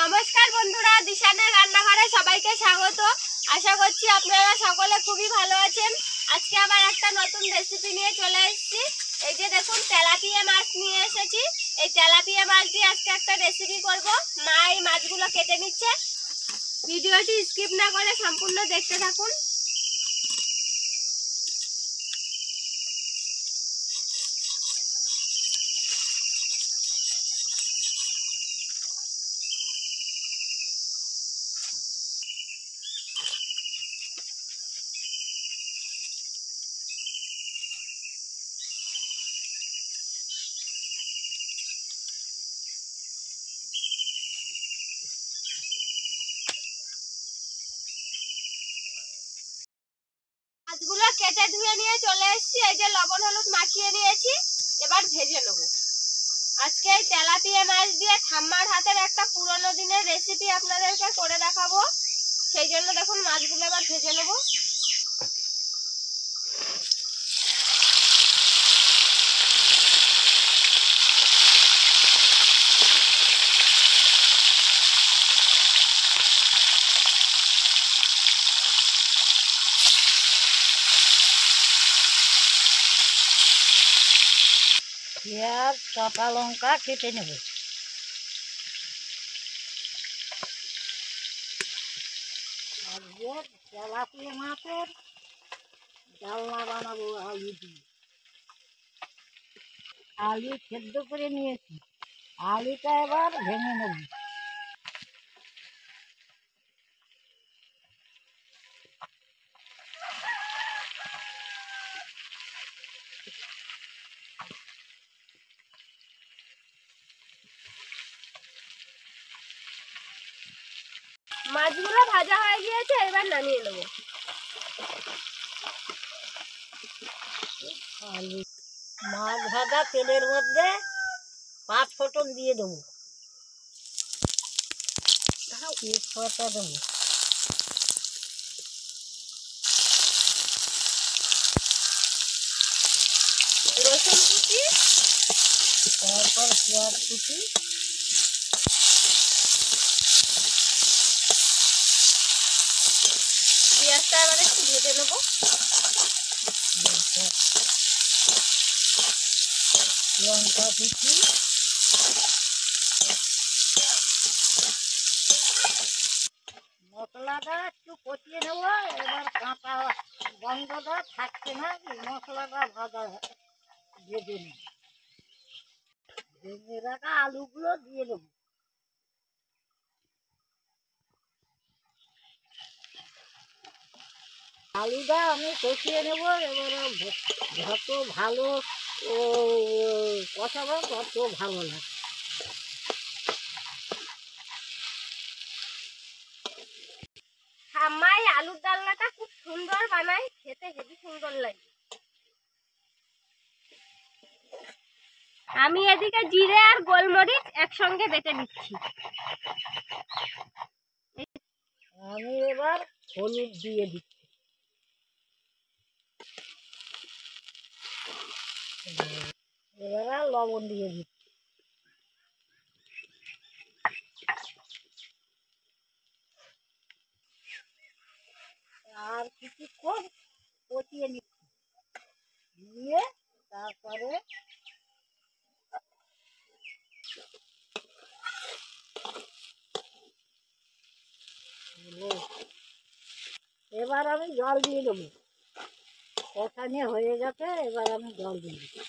নমস্কার বন্ধুরা, দিশানের রান্নাঘরে সবাইকে স্বাগত। আশা করছি আপনারা সকলে খুবই ভালো আছেন। আজকে আবার একটা নতুন রেসিপি নিয়ে চলে এসেছি। এই যে দেখুন, তেলাপিয়া মাছ নিয়ে এসেছি। এই তেলাপিয়া মাছ দিয়ে আজকে একটা রেসিপি করব। মা এই মাছগুলো কেটে নিচ্ছে। ভিডিওটি স্কিপ না করে সম্পূর্ণ দেখতে থাকুন। মাছগুলো কেটে ধুয়ে নিয়ে চলে এসেছি। এই যে লবণ হলুদ মাখিয়ে নিয়েছি, এবার ভেজে নেব। আজকে এই তেলাপিয়া মাছ দিয়ে ঠাম্মার হাতের একটা পুরনো দিনের রেসিপি আপনাদেরকে করে দেখাবো। সেই জন্য দেখুন মাছগুলো এবার ভেজে নেব। পেঁয়াজ কাঁচা লঙ্কা কেটে নেব। আজকে তেলাপিয়া মাছের ডালনা বানাবো আলু দিয়ে। আলু সেদ্ধ করে নিয়েছি, আলুটা এবার ভেঙে নেব। মাছগুলো ভাজা হয়ে গিয়েছে, এবার নামিয়ে নেব। আলু মাছ ভাজা তেলের মধ্যে 5 ফোঁটন দিয়ে দেবো। তেজপাতা দেবো, রসুন কুচি, তারপর পেঁয়াজ কুচি, পেঁয়াজটা এবার একটু ভেজে নেব। লঙ্কা কুচি, মশলাটা একটু কষিয়ে নেব। এবার কাঁচা গন্ধটা থাকছে না, মশলাটা ভাজা ভেজে নেব। ভেজে রাখা আলুগুলো দিয়ে দেবো। আলুটা আমি কষিয়ে নেব। এবার যত ভালো কষাবো তত ভালো লাগে। ঠাম্মাই আলুর ডালনাটা খুব সুন্দর বানায়, খেতে হেবি সুন্দর লাগে। আমি এদিকে জিরে আর গোলমরিচ একসঙ্গে বেটে নিচ্ছি। আমি এবার হলুদ দিয়ে দিচ্ছি। এবার আর লবণ দিয়ে দিচ্ছি। আর কিছুক্ষণ কষিয়ে নিচ্ছি, দিয়ে তারপরে এবার আমি জল দিয়ে দেবো। কষানো হয়ে গেছে, এবার আমি জল দিয়ে দেবো।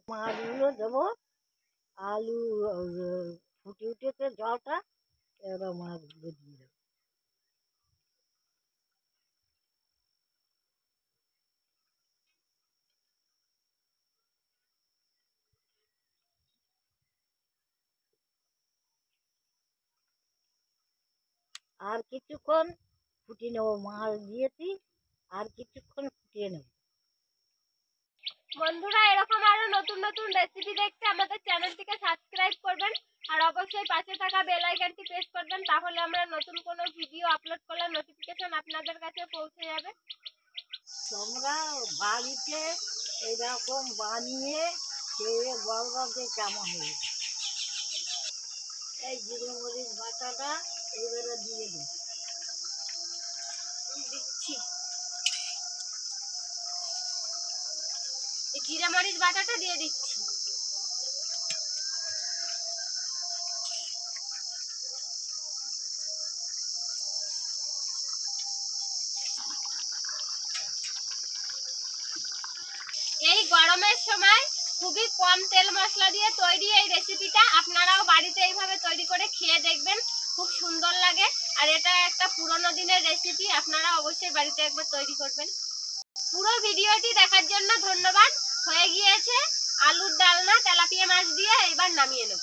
মাছগুলো দেবো, আলু ফুটে উঠেছে জলটা, এবার মাছগুলো দিয়ে দেবো। আর কিছুক্ষণ ফুটিয়ে নেবো, মাছ দিয়েছি, আর কিছুক্ষণ ফুটিয়ে নেব। বন্ধুরা, এরকম আরো নতুন নতুন রেসিপি দেখতে আমাদের চ্যানেলটিকে সাবস্ক্রাইব করবেন আর অবশ্যই পাশে থাকা বেল আইকনটি প্রেস করবেন, তাহলে আমরা নতুন কোনো ভিডিও আপলোড করলে নোটিফিকেশন আপনাদের কাছে পৌঁছে যাবে। তোমরা বাড়িতে এরকম বানিয়ে খেয়ে বলবা যে কেমন হয়েছে। এই জিরে মরিচ বাটাটা এবারে দিয়ে দিচ্ছি, এই জিরা মরিচ বাটাটা দিয়ে দিচ্ছি। এই গরমের সময় খুবই কম তেল মশলা দিয়ে তৈরি এই রেসিপিটা, আপনারাও বাড়িতে এইভাবে তৈরি করে খেয়ে দেখবেন, খুব সুন্দর লাগে। আর এটা একটা পুরোনো দিনের রেসিপি, আপনারা অবশ্যই বাড়িতে একবার তৈরি করবেন। পুরো ভিডিওটি দেখার জন্য ধন্যবাদ। হয়ে গিয়েছে আলুর ডালনা তেলাপিয়া মাছ দিয়ে, এবার নামিয়ে নেব।